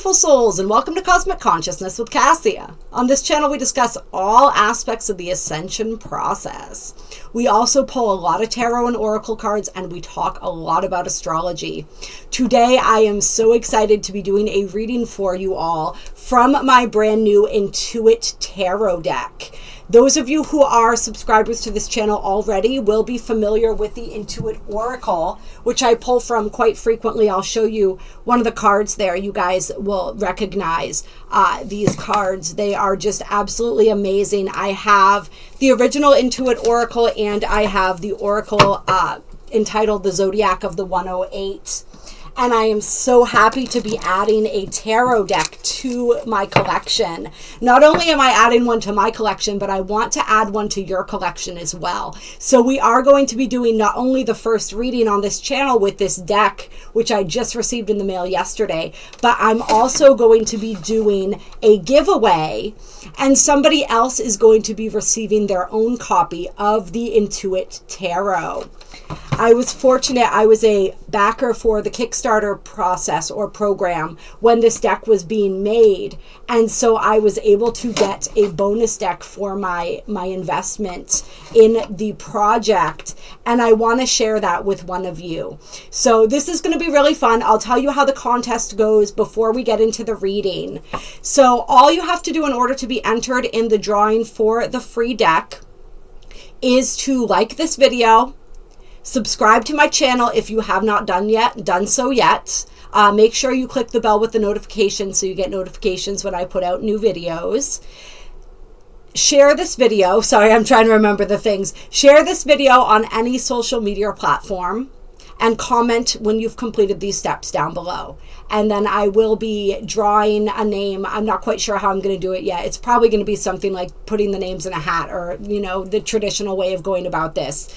beautiful souls, and welcome to Cosmic Consciousness with Kassia. On this channel, we discuss all aspects of the ascension process. We also pull a lot of tarot and oracle cards, and we talk a lot about astrology. Today, I am so excited to be doing a reading for you all from my brand new In2iTarot deck. Those of you who are subscribers to this channel already will be familiar with the In2it Oracle, which I pull from quite frequently. I'll show you one of the cards there. You guys will recognize these cards. They are just absolutely amazing. I have the original In2it Oracle, and I have the Oracle entitled The Zodiac of the 108. And I am so happy to be adding a tarot deck to my collection. Not only am I adding one to my collection, but I want to add one to your collection as well. So we are going to be doing not only the first reading on this channel with this deck, which I just received in the mail yesterday, but I'm also going to be doing a giveaway, and somebody else is going to be receiving their own copy of the In2it Tarot. I was fortunate. I was a backer for the Kickstarter process or program when this deck was being made. And so I was able to get a bonus deck for my investment in the project. And I want to share that with one of you. So this is going to be really fun. I'll tell you how the contest goes before we get into the reading. So all you have to do in order to be entered in the drawing for the free deck is to like this video, subscribe to my channel if you have not done so yet. Make sure you click the bell with the notifications so you get notifications when I put out new videos. Share this video. Sorry, I'm trying to remember the things. Share this video on any social media platform and comment when you've completed these steps down below. And then I will be drawing a name. I'm not quite sure how I'm going to do it yet. It's probably going to be something like putting the names in a hat, or, you know, the traditional way of going about this,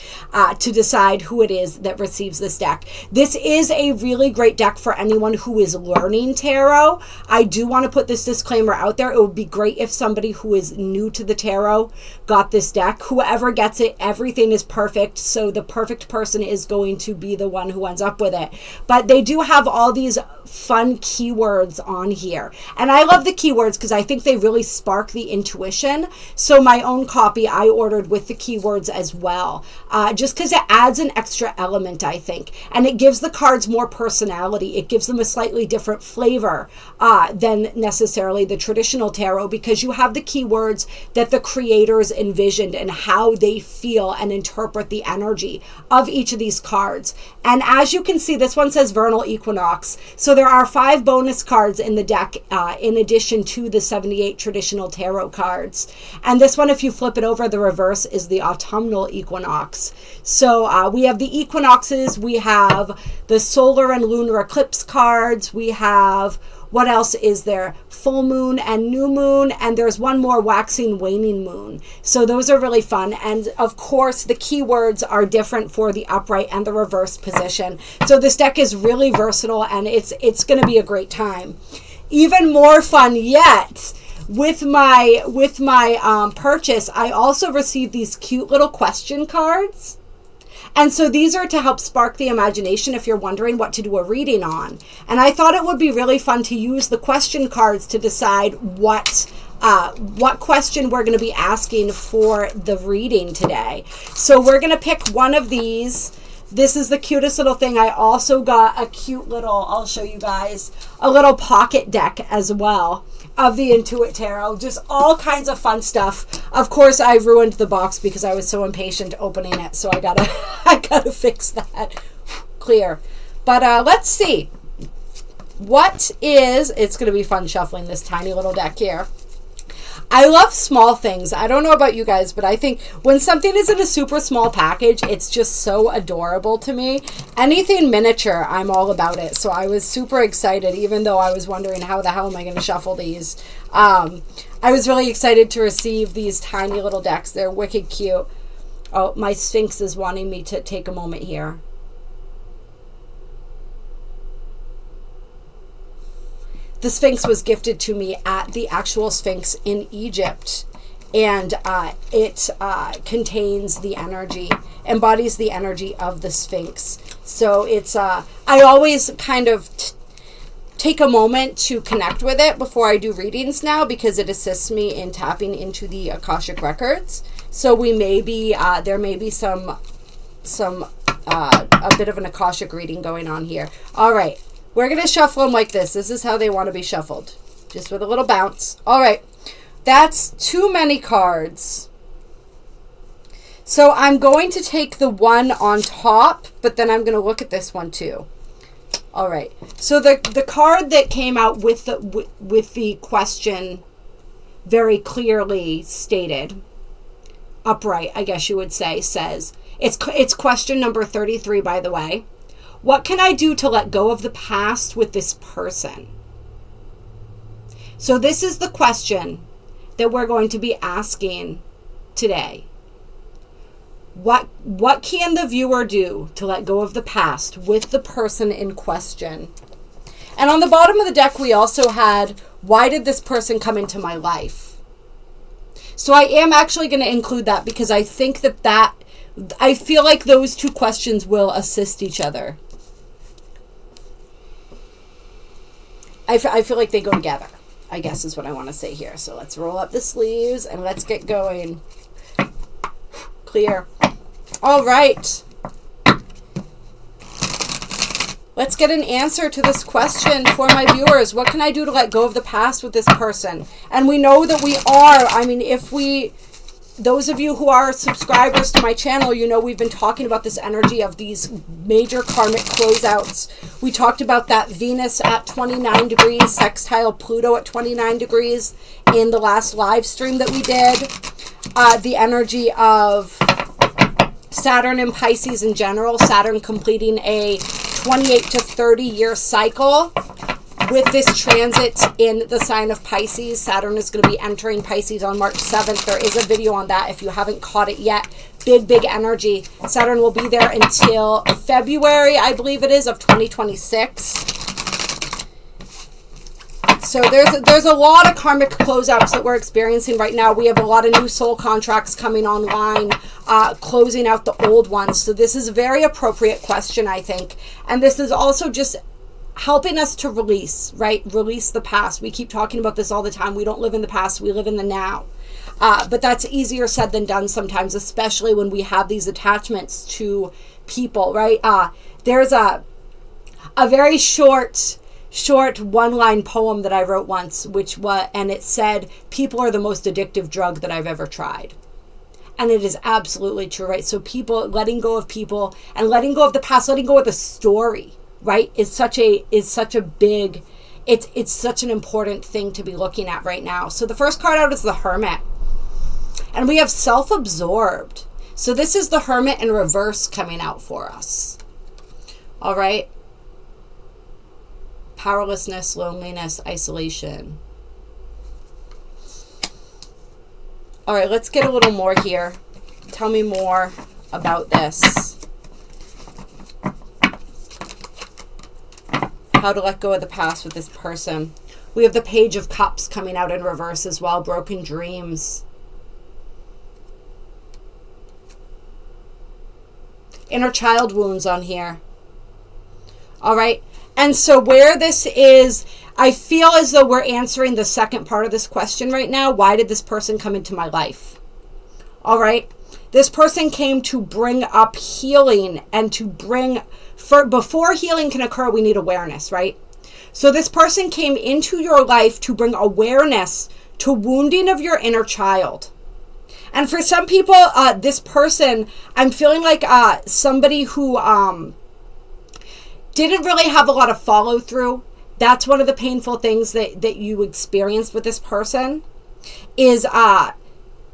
to decide who it is that receives this deck. This is a really great deck for anyone who is learning tarot. I do want to put this disclaimer out there. It would be great if somebody who is new to the tarot got this deck. Whoever gets it, everything is perfect. So the perfect person is going to be the one who ends up with it. But they do have all these fun keywords on here, and I love the keywords because I think they really spark the intuition. So my own copy I ordered with the keywords as well, just because it adds an extra element, I think, and it gives the cards more personality. It gives them a slightly different flavor than necessarily the traditional tarot, because you have the keywords that the creators envisioned and how they feel and interpret the energy of each of these cards. And as you can see, this one says vernal equinox. So there are 5 bonus cards in the deck in addition to the 78 traditional tarot cards. And this one, if you flip it over, the reverse is the autumnal equinox. So we have the equinoxes, we have the solar and lunar eclipse cards, we have, what else is there? Full moon and new moon, and there's one more, waxing waning moon. So those are really fun. And of course, the keywords are different for the upright and the reverse position. So this deck is really versatile, and it's going to be a great time. Even more fun yet, with my purchase, I also received these cute little question cards. And so these are to help spark the imagination if you're wondering what to do a reading on. And I thought it would be really fun to use the question cards to decide what question we're going to be asking for the reading today. So we're going to pick one of these. This is the cutest little thing. I also got a cute little, I'll show you guys, a little pocket deck as well of the In2it Tarot. Just all kinds of fun stuff. Of course, I ruined the box because I was so impatient opening it. So I gotta fix that. Clear. But let's see. It's going to be fun shuffling this tiny little deck here. I love small things. I don't know about you guys, but I think when something is in a super small package, it's just so adorable to me. Anything miniature, I'm all about it. So I was super excited, even though I was wondering how the hell am I going to shuffle these. I was really excited to receive these tiny little decks. They're wicked cute. Oh, my Sphinx is wanting me to take a moment here. The Sphinx was gifted to me at the actual Sphinx in Egypt, and it contains the energy, embodies the energy of the Sphinx. So it's, I always kind of take a moment to connect with it before I do readings now, because it assists me in tapping into the Akashic records. So we may be, there may be a bit of an Akashic reading going on here. All right, we're going to shuffle them like this. This is how they want to be shuffled, just with a little bounce. All right, that's too many cards. So I'm going to take the one on top, but then I'm going to look at this one too. All right. So the card that came out with the question very clearly stated, upright, I guess you would say, says, it's question number 33, by the way. What can I do to let go of the past with this person? So this is the question that we're going to be asking today. What can the viewer do to let go of the past with the person in question? And on the bottom of the deck, we also had, why did this person come into my life? So I am actually going to include that, because I think that I feel like those two questions will assist each other. I feel like they go together, I guess is what I want to say here. So let's roll up the sleeves and let's get going. Clear. All right. Let's get an answer to this question for my viewers. What can I do to let go of the past with this person? And we know that we are. I mean, those of you who are subscribers to my channel, you know we've been talking about this energy of these major karmic closeouts. We talked about that Venus at 29 degrees, sextile Pluto at 29 degrees in the last live stream that we did. The energy of Saturn and Pisces in general, Saturn completing a 28 to 30 year cycle with this transit in the sign of Pisces. Saturn is going to be entering Pisces on March 7th. There is a video on that if you haven't caught it yet. Big energy. Saturn will be there until February, I believe it is, of 2026. So there's a lot of karmic closeouts that we're experiencing right now. We have a lot of new soul contracts coming online, closing out the old ones. So this is a very appropriate question, I think. And this is also just helping us to release, right? Release the past. We keep talking about this all the time. We don't live in the past. We live in the now. But that's easier said than done sometimes, especially when we have these attachments to people, right? There's a very short one-line poem that I wrote once, and it said, people are the most addictive drug that I've ever tried. And it is absolutely true, right? So letting go of people and letting go of the past, letting go of the story, right, is such an important thing to be looking at right now. So the first card out is the Hermit. And we have self-absorbed. So this is the Hermit in reverse coming out for us. All right. Powerlessness, loneliness, isolation. All right, let's get a little more here. Tell me more about this. How to let go of the past with this person. We have the Page of Cups coming out in reverse as well. Broken dreams. Inner child wounds on here. All right. And so where this is, I feel as though we're answering the second part of this question right now. Why did this person come into my life? All right. This person came to bring up healing and to before healing can occur, we need awareness, right? So this person came into your life to bring awareness to wounding of your inner child. And for some people, this person, I'm feeling like somebody who didn't really have a lot of follow through. That's one of the painful things that you experienced with this person is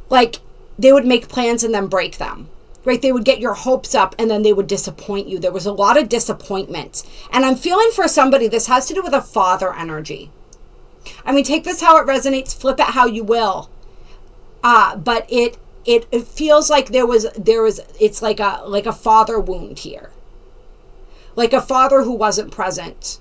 like they would make plans and then break them, right? They would get your hopes up and then they would disappoint you. There was a lot of disappointment. And I'm feeling for somebody, this has to do with a father energy. I mean, take this how it resonates, flip it how you will. But it feels like it's like a father wound here. Like a father who wasn't present.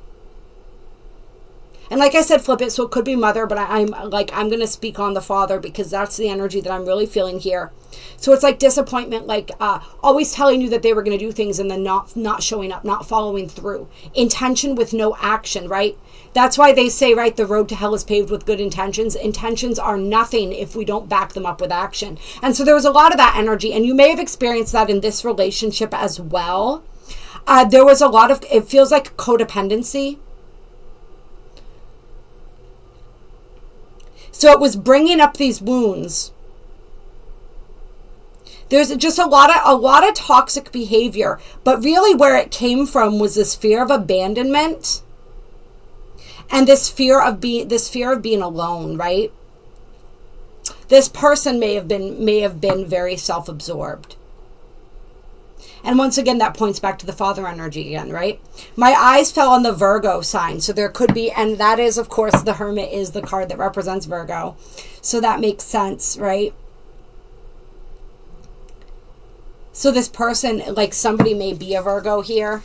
And like I said, flip it. So it could be mother, but I'm going to speak on the father because that's the energy that I'm really feeling here. So it's like disappointment, like always telling you that they were going to do things and then not showing up, not following through. Intention with no action, right? That's why they say, right, the road to hell is paved with good intentions. Intentions are nothing if we don't back them up with action. And so there was a lot of that energy, and you may have experienced that in this relationship as well. There was a lot of, it feels like codependency. So it was bringing up these wounds. There's just a lot of toxic behavior, but really where it came from was this fear of abandonment and this fear of being alone, right? This person may have been very self-absorbed. And once again, that points back to the father energy again, right? My eyes fell on the Virgo sign. So there could be, and that is, of course, the Hermit is the card that represents Virgo. So that makes sense, right? So this person, like somebody may be a Virgo here.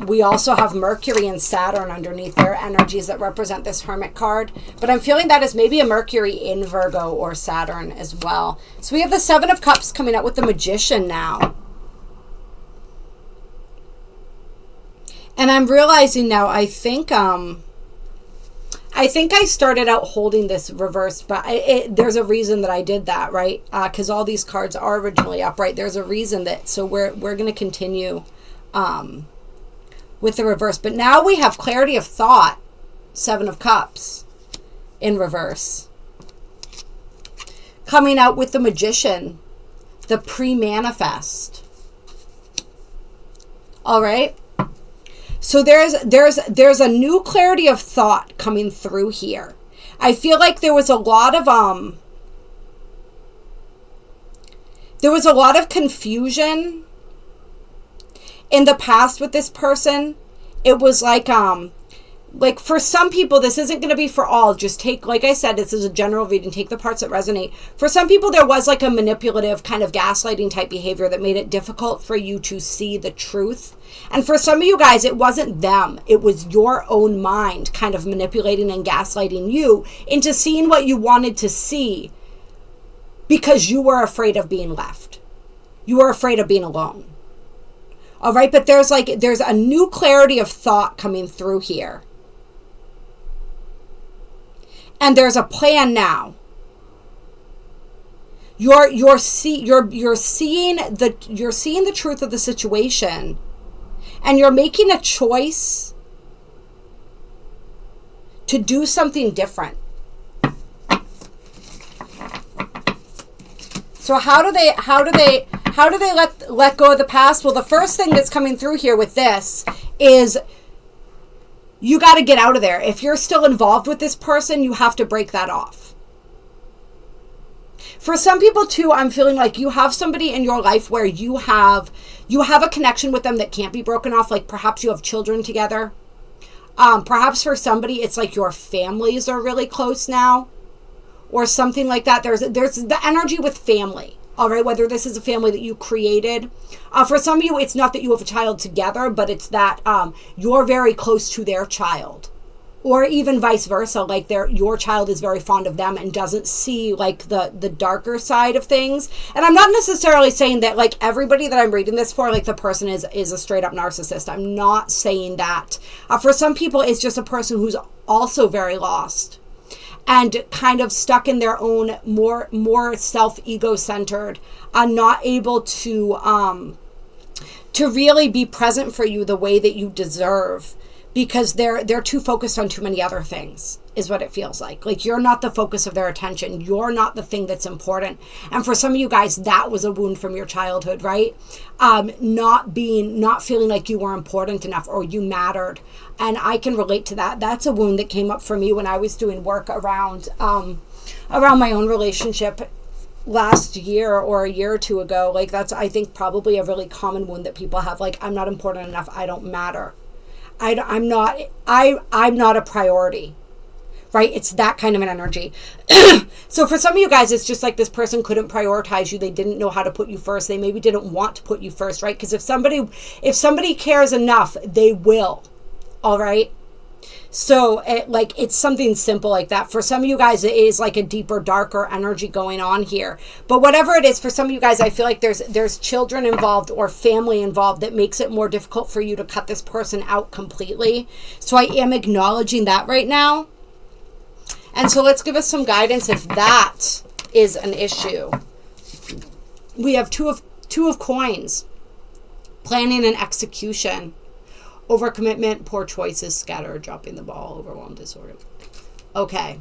We also have Mercury and Saturn underneath their energies that represent this Hermit card. But I'm feeling that is maybe a Mercury in Virgo or Saturn as well. So we have the Seven of Cups coming out with the Magician now. And I'm realizing now, I think I started out holding this reversed, but there's a reason that I did that, right? Because all these cards are originally upright. There's a reason that, so we're going to continue with the reverse. But now we have clarity of thought, Seven of Cups in reverse. Coming out with the Magician, the pre-manifest. All right. So there's a new clarity of thought coming through here. I feel like there was a lot of confusion in the past with this person. It was like for some people, this isn't going to be for all. Just take, like I said, this is a general reading. Take the parts that resonate. For some people, there was like a manipulative kind of gaslighting type behavior that made it difficult for you to see the truth. And for some of you guys, it wasn't them. It was your own mind kind of manipulating and gaslighting you into seeing what you wanted to see because you were afraid of being left. You were afraid of being alone. All right, but there's a new clarity of thought coming through here. And there's a plan now. You're seeing the truth of the situation, and you're making a choice to do something different. So how do they let go of the past? Well, the first thing that's coming through here with this is you got to get out of there. If you're still involved with this person, you have to break that off. For some people too, I'm feeling like you have somebody in your life where you have a connection with them that can't be broken off. Like perhaps you have children together. Perhaps for somebody, it's like your families are really close now or something like that. There's the energy with family. All right, whether this is a family that you created. For some of you, it's not that you have a child together, but it's that you're very close to their child. Or even vice versa, like your child is very fond of them and doesn't see like the darker side of things. And I'm not necessarily saying that like everybody that I'm reading this for, like the person is a straight up narcissist. I'm not saying that. For some people, it's just a person who's also very lost and kind of stuck in their own more self-ego-centered, not able to really be present for you the way that you deserve, because they're too focused on too many other things, is what it feels like. Like you're not the focus of their attention. You're not the thing that's important. And for some of you guys, that was a wound from your childhood, right? Not feeling like you were important enough or you mattered. And I can relate to that. That's a wound that came up for me when I was doing work around my own relationship last year or a year or two ago. Like that's, I think, probably a really common wound that people have. Like, I'm not important enough. I don't matter. I'm not a priority, right? It's that kind of an energy. So for some of you guys, it's just like this person couldn't prioritize you. They didn't know how to put you first. They maybe didn't want to put you first, right? Because if somebody cares enough, they will. All right. So it's something simple like that. For some of you guys, it is like a deeper, darker energy going on here. But whatever it is, for some of you guys, I feel like there's children involved or family involved that makes it more difficult for you to cut this person out completely. So I am acknowledging that right now. And so let's give us some guidance if that is an issue. We have two of coins. Planning and execution. Overcommitment, poor choices, scatter, dropping the ball, overwhelmed, disorder. Okay.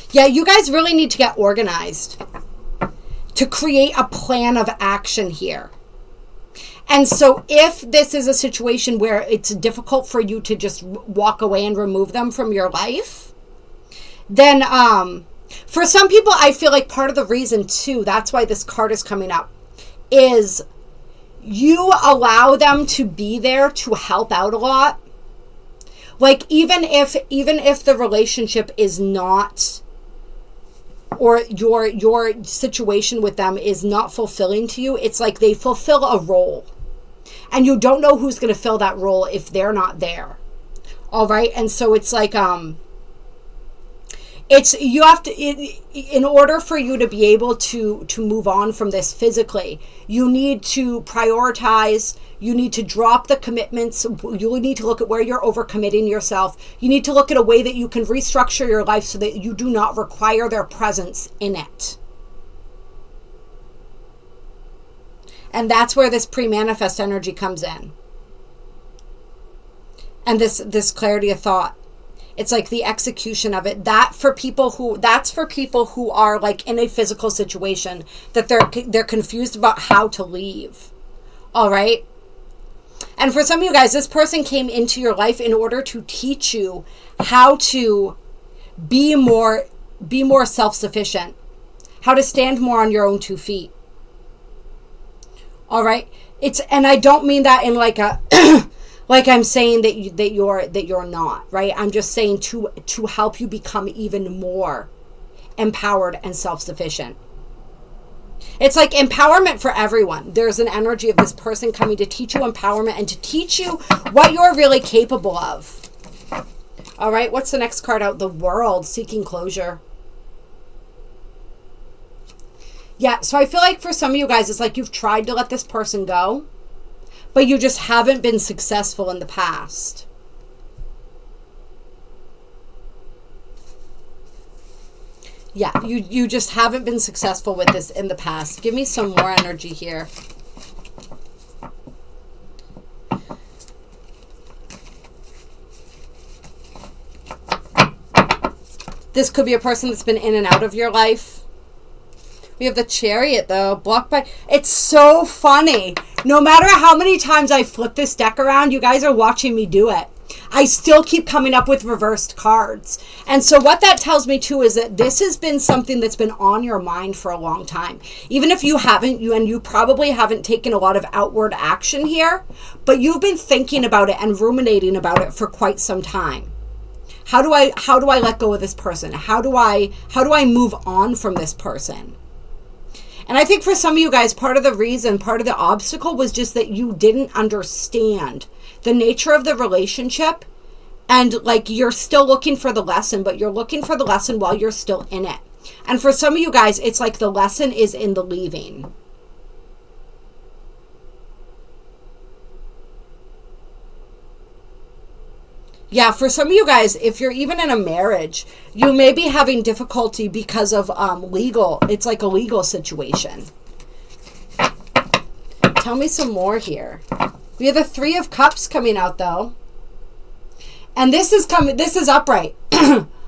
Yeah, you guys really need to get organized to create a plan of action here. And so if this is a situation where it's difficult for you to just walk away and remove them from your life, then for some people, I feel like part of the reason too, that's why this card is coming up, is you allow them to be there to help out a lot. Like even if the relationship is not, or your situation with them is not fulfilling to you, it's like they fulfill a role. And you don't know who's going to fill that role if they're not there. All right? And so it's like you have to, in order for you to be able to move on from this physically, you need to prioritize, you need to drop the commitments, you need to look at where you're overcommitting yourself, you need to look at a way that you can restructure your life so that you do not require their presence in it. And that's where this pre-manifest energy comes in. And this clarity of thought. It's like the execution of it. That's for people who are like in a physical situation that they're confused about how to leave. All right. And for some of you guys, this person came into your life in order to teach you how to be more self-sufficient, how to stand more on your own 2 feet. All right. And I don't mean that in like a like I'm saying that you're not, right? I'm just saying to help you become even more empowered and self-sufficient. It's like empowerment for everyone. There's an energy of this person coming to teach you empowerment and to teach you what you're really capable of. All right, what's the next card out? The World, seeking closure. Yeah, so I feel like for some of you guys, it's like you've tried to let this person go, but you just haven't been successful in the past. Yeah, you just haven't been successful with this in the past. Give me some more energy here. This could be a person that's been in and out of your life. We have the Chariot, though. Blocked by... It's so funny. No matter how many times I flip this deck around, you guys are watching me do it. I still keep coming up with reversed cards. And so what that tells me, too, is that this has been something that's been on your mind for a long time. Even if you haven't, you probably haven't taken a lot of outward action here, but you've been thinking about it and ruminating about it for quite some time. How do I let go of this person? How do I move on from this person? And I think for some of you guys, part of the obstacle was just that you didn't understand the nature of the relationship, and like you're still looking for the lesson, but you're looking for the lesson while you're still in it. And for some of you guys, it's like the lesson is in the leaving. Yeah, for some of you guys, if you're even in a marriage, you may be having difficulty because of legal. It's like a legal situation. Tell me some more here. We have the Three of Cups coming out, though. And this is upright.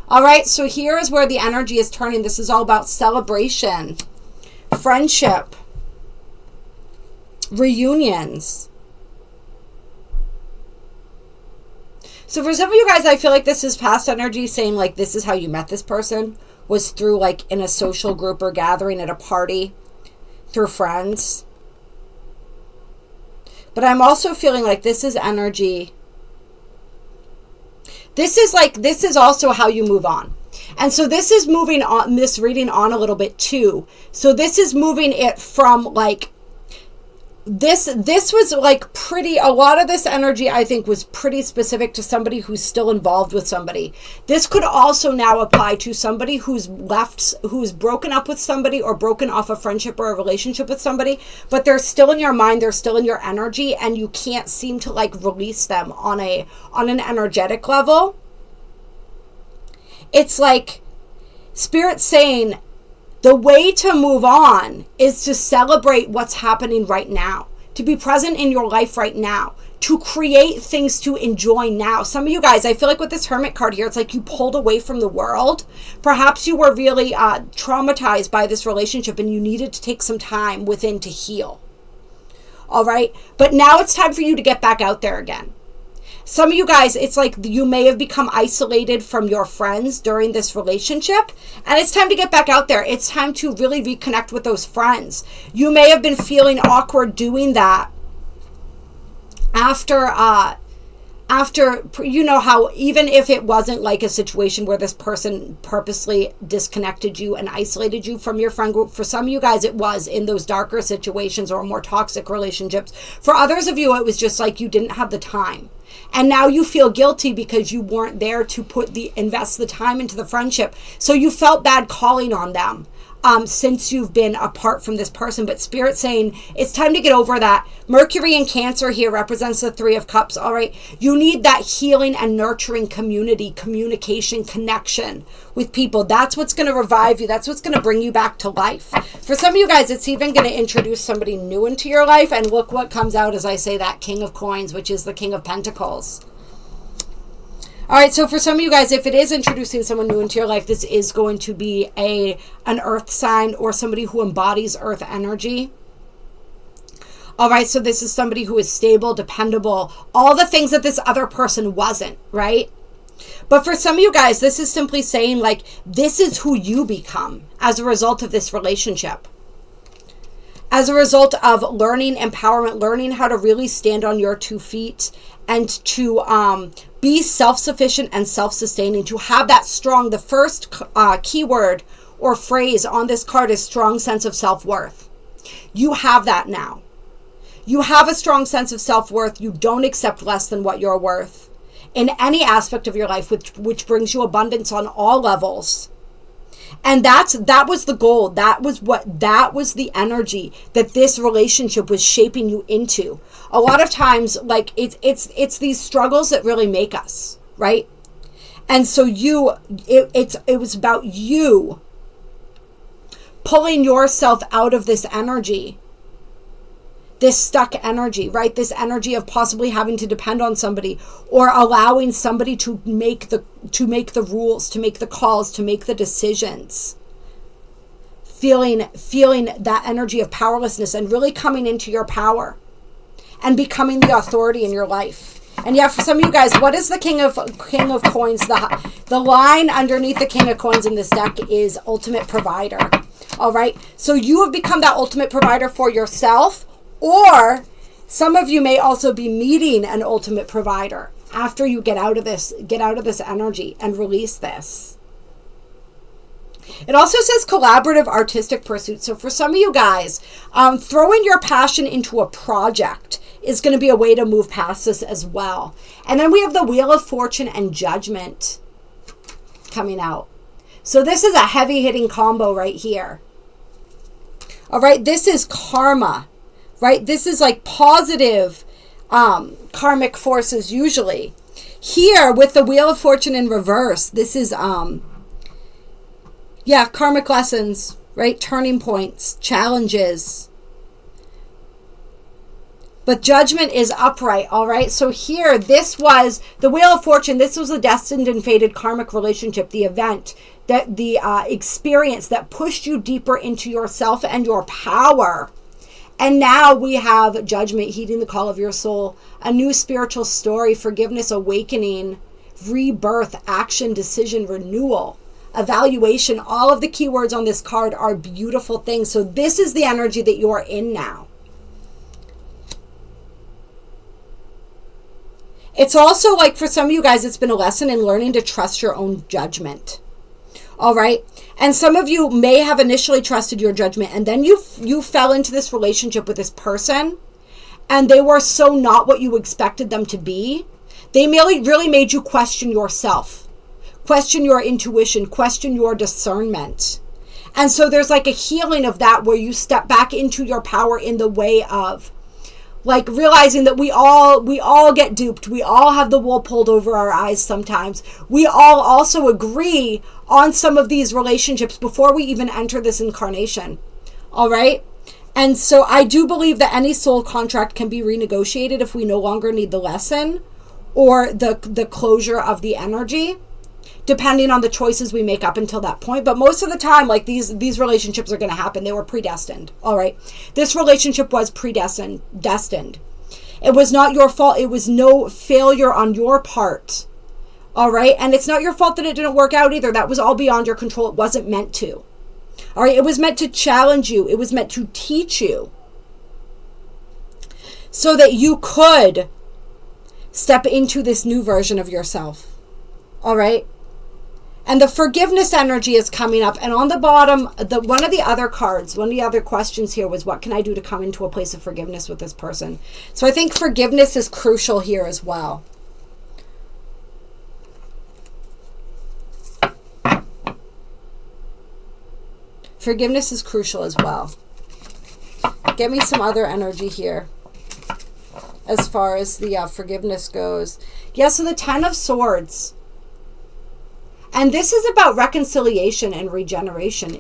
All right, so here is where the energy is turning. This is all about celebration, friendship, reunions. So for some of you guys, I feel like this is past energy saying like this is how you met this person, was through like in a social group or gathering at a party, through friends. But I'm also feeling like this is energy. This is also how you move on. And so this is moving on, this reading on a little bit too. So this is moving it from like this was like pretty, a lot of this energy I think was pretty specific to somebody who's still involved with somebody. This could also now apply to somebody who's broken up with somebody or broken off a friendship or a relationship with somebody, but they're still in your mind, they're still in your energy, and you can't seem to like release them on an energetic level. It's like Spirit's saying, the way to move on is to celebrate what's happening right now, to be present in your life right now, to create things to enjoy now. Some of you guys, I feel like with this Hermit card here, it's like you pulled away from the world. Perhaps you were really traumatized by this relationship and you needed to take some time within to heal. All right? But now it's time for you to get back out there again. Some of you guys, it's like you may have become isolated from your friends during this relationship, and it's time to get back out there. It's time to really reconnect with those friends. You may have been feeling awkward doing that after, you know how even if it wasn't like a situation where this person purposely disconnected you and isolated you from your friend group, for some of you guys it was in those darker situations or more toxic relationships. For others of you, it was just like you didn't have the time. And now you feel guilty because you weren't there to invest the time into the friendship. So you felt bad calling on them since you've been apart from this person. But Spirit's saying it's time to get over that. Mercury in Cancer here represents the Three of Cups. All right. You need that healing and nurturing community, communication, connection with people. That's what's going to revive you. That's what's going to bring you back to life. For some of you guys, it's even going to introduce somebody new into your life. And look what comes out as I say that King of Coins, which is the King of Pentacles. All right, so for some of you guys, if it is introducing someone new into your life, this is going to be an earth sign or somebody who embodies earth energy. All right, so this is somebody who is stable, dependable, all the things that this other person wasn't, right? But for some of you guys, this is simply saying like, this is who you become as a result of this relationship. As a result of learning empowerment, learning how to really stand on your 2 feet and to be self-sufficient and self-sustaining, to have that strong, the first keyword or phrase on this card is strong sense of self-worth. You have that now. You have a strong sense of self-worth. You don't accept less than what you're worth in any aspect of your life, which brings you abundance on all levels. And that was the goal. That was the energy that this relationship was shaping you into. A lot of times, like it's these struggles that really make us, right? And so it was about you pulling yourself out of this energy, this stuck energy, right? This energy of possibly having to depend on somebody or allowing somebody to make the rules, to make the calls, to make the decisions. Feeling that energy of powerlessness and really coming into your power and becoming the authority in your life. And yeah, for some of you guys, what is the King of Coins? The line underneath the King of Coins in this deck is ultimate provider. All right. So you have become that ultimate provider for yourself, or some of you may also be meeting an ultimate provider after you get out of this energy and release this. It also says collaborative artistic pursuit. So for some of you guys, throwing your passion into a project is going to be a way to move past this as well. And then we have the Wheel of Fortune and Judgment coming out. So this is a heavy hitting combo right here. All right, this is karma, right? This is like positive karmic forces usually. Here with the Wheel of Fortune in reverse, this is karmic lessons, right? Turning points, challenges. But Judgment is upright, all right? So here, this was the Wheel of Fortune. This was a destined and fated karmic relationship, the event, that the experience that pushed you deeper into yourself and your power. And now we have Judgment, heeding the call of your soul, a new spiritual story, forgiveness, awakening, rebirth, action, decision, renewal, evaluation. All of the keywords on this card are beautiful things. So this is the energy that you're in now. It's also like for some of you guys, it's been a lesson in learning to trust your own judgment. All right. And some of you may have initially trusted your judgment, and then you fell into this relationship with this person and they were so not what you expected them to be, they really made you question yourself, question your intuition, question your discernment. And so there's like a healing of that where you step back into your power in the way of like realizing that we all get duped. We all have the wool pulled over our eyes sometimes. We all also agree on some of these relationships before we even enter this incarnation. All right? And so I do believe that any soul contract can be renegotiated if we no longer need the lesson or the closure of the energy, depending on the choices we make up until that point. But most of the time, like these relationships are going to happen. They were predestined. All right. This relationship was destined. It was not your fault. It was no failure on your part. All right. And it's not your fault that it didn't work out either. That was all beyond your control. It wasn't meant to. All right. It was meant to challenge you. It was meant to teach you so that you could step into this new version of yourself. All right. And the forgiveness energy is coming up. And on the bottom, one of the other questions here was, what can I do to come into a place of forgiveness with this person? So I think forgiveness is crucial here as well. Forgiveness is crucial as well. Get me some other energy here as far as the forgiveness goes. Yeah, so the 10 of Swords. And this is about reconciliation and regeneration,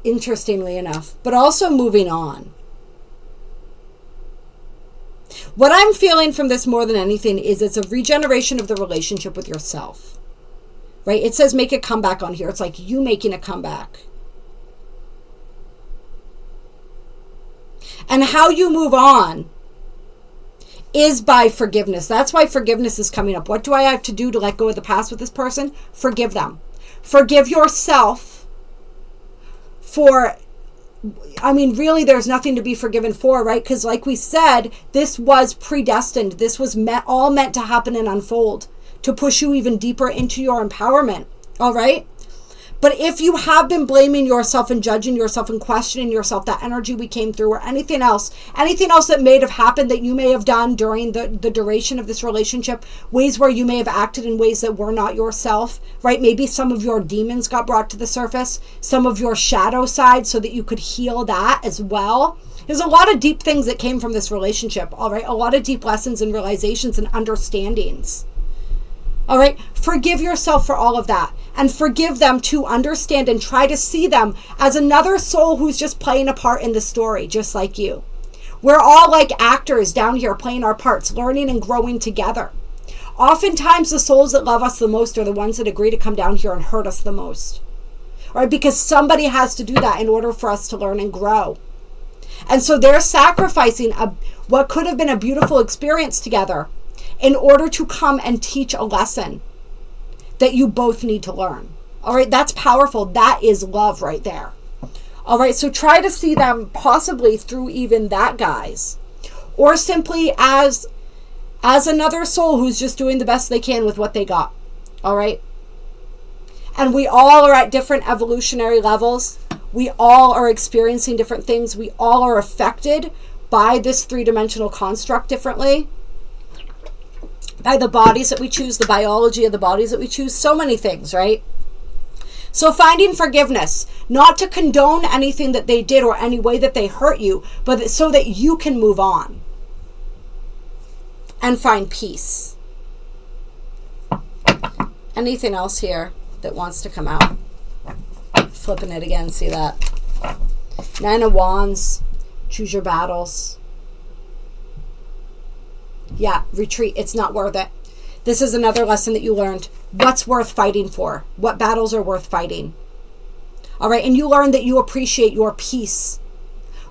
interestingly enough, but also moving on. What I'm feeling from this more than anything is it's a regeneration of the relationship with yourself, right? It says make a comeback on here. It's like you making a comeback. And how you move on is by forgiveness. That's why forgiveness is coming up. What do I have to do to let go of the past with this person? Forgive them. Forgive yourself for, I mean, really there's nothing to be forgiven for, right? Because like we said, this was predestined. This was all meant to happen and unfold to push you even deeper into your empowerment. All right? But if you have been blaming yourself and judging yourself and questioning yourself, that energy we came through, or anything else that may have happened that you may have done during the duration of this relationship, ways where you may have acted in ways that were not yourself, right? Maybe some of your demons got brought to the surface, some of your shadow side, so that you could heal that as well. There's a lot of deep things that came from this relationship, all right? A lot of deep lessons and realizations and understandings. All right, forgive yourself for all of that, and forgive them to understand and try to see them as another soul who's just playing a part in the story, just like you. We're all like actors down here playing our parts, learning and growing together. Oftentimes the souls that love us the most are the ones that agree to come down here and hurt us the most. All right, because somebody has to do that in order for us to learn and grow. And so they're sacrificing what could have been a beautiful experience together in order to come and teach a lesson that you both need to learn. All right, that's powerful. That is love right there. All right, so try to see them possibly through even that, guys. Or simply as another soul who's just doing the best they can with what they got. All right? And we all are at different evolutionary levels. We all are experiencing different things. We all are affected by this three-dimensional construct differently. By the bodies that we choose, the biology of the bodies that we choose, so many things, right? So finding forgiveness, not to condone anything that they did or any way that they hurt you, but so that you can move on and find peace. Anything else here that wants to come out? Flipping it again, see that? 9 of Wands, choose your battles. Yeah, retreat. It's not worth it. This is another lesson that you learned. What's worth fighting for? What battles are worth fighting? All right, and you learn that you appreciate your peace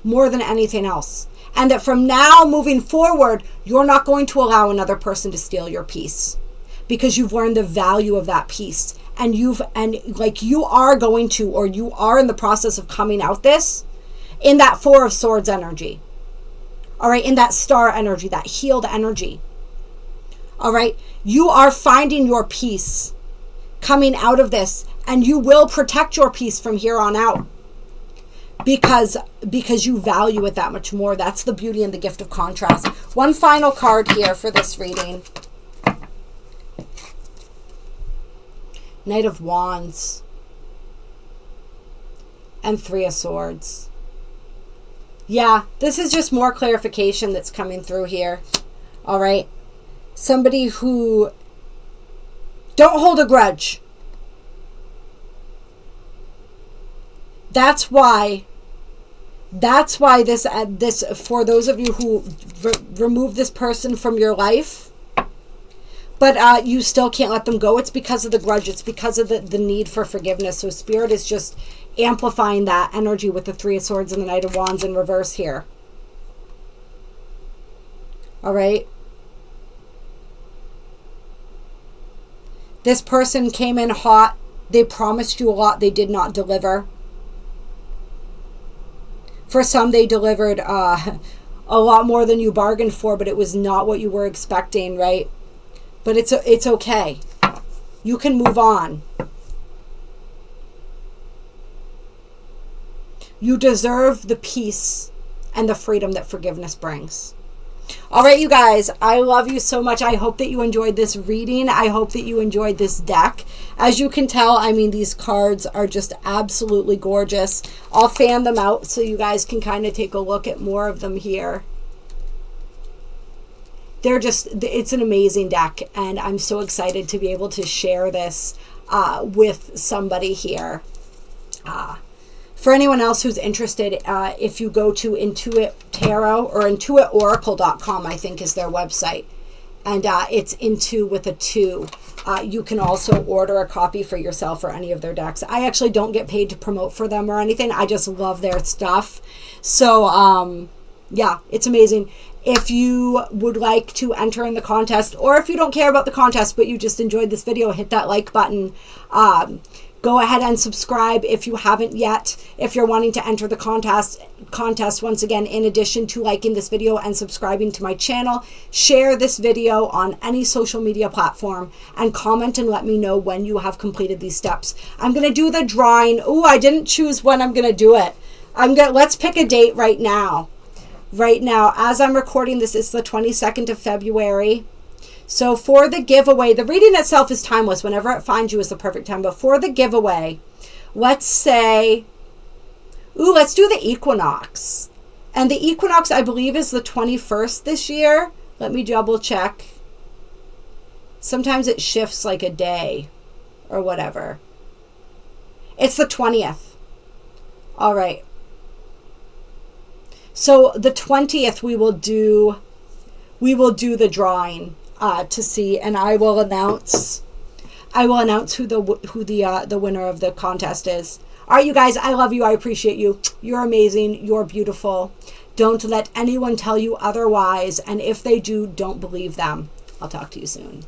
more than anything else. And that from now moving forward, you're not going to allow another person to steal your peace, because you've learned the value of that peace. And you are going to, or you are in the process of coming out this in that 4 of Swords energy. All right, in that star energy, that healed energy. All right, you are finding your peace coming out of this, and you will protect your peace from here on out. because you value it that much more. That's the beauty and the gift of contrast. One final card here for this reading. Knight of Wands and Three of Swords. Yeah, this is just more clarification that's coming through here. All right. Somebody who don't hold a grudge. That's why this for those of you who remove this person from your life, but you still can't let them go. It's because of the grudge. It's because of the need for forgiveness. So Spirit is just amplifying that energy with the Three of Swords and the Knight of Wands in reverse here. All right. This person came in hot. They promised you a lot. They did not deliver. For some, they delivered a lot more than you bargained for, but it was not what you were expecting, right? But it's okay. You can move on. You deserve the peace and the freedom that forgiveness brings. All right, you guys, I love you so much. I hope that you enjoyed this reading. I hope that you enjoyed this deck. As you can tell, I mean, these cards are just absolutely gorgeous. I'll fan them out so you guys can kind of take a look at more of them here. They're just, it's an amazing deck, and I'm so excited to be able to share this with somebody here. For anyone else who's interested, if you go to In2iTarot or IntuitOracle.com, I think is their website, and it's Into with a 2. You can also order a copy for yourself or any of their decks. I actually don't get paid to promote for them or anything. I just love their stuff. So, yeah, it's amazing. If you would like to enter in the contest, or if you don't care about the contest, but you just enjoyed this video, hit that like button. Go ahead and subscribe if you haven't yet. If you're wanting to enter the contest, once again, in addition to liking this video and subscribing to my channel, share this video on any social media platform and comment and let me know when you have completed these steps. I'm going to do the drawing. Oh, I didn't choose when I'm going to do it. Let's pick a date right now. Right now, as I'm recording this, it's the 22nd of February. So for the giveaway, the reading itself is timeless. Whenever it finds you is the perfect time. But for the giveaway, let's say, let's do the equinox. And the equinox, I believe, is the 21st this year. Let me double check. Sometimes it shifts like a day or whatever. It's the 20th. All right. So the 20th, we will do the drawing. To see, and I will announce who the winner of the contest is. All right, you guys, I love you. I appreciate you. You're amazing. You're beautiful. Don't let anyone tell you otherwise, and if they do, don't believe them. I'll talk to you soon.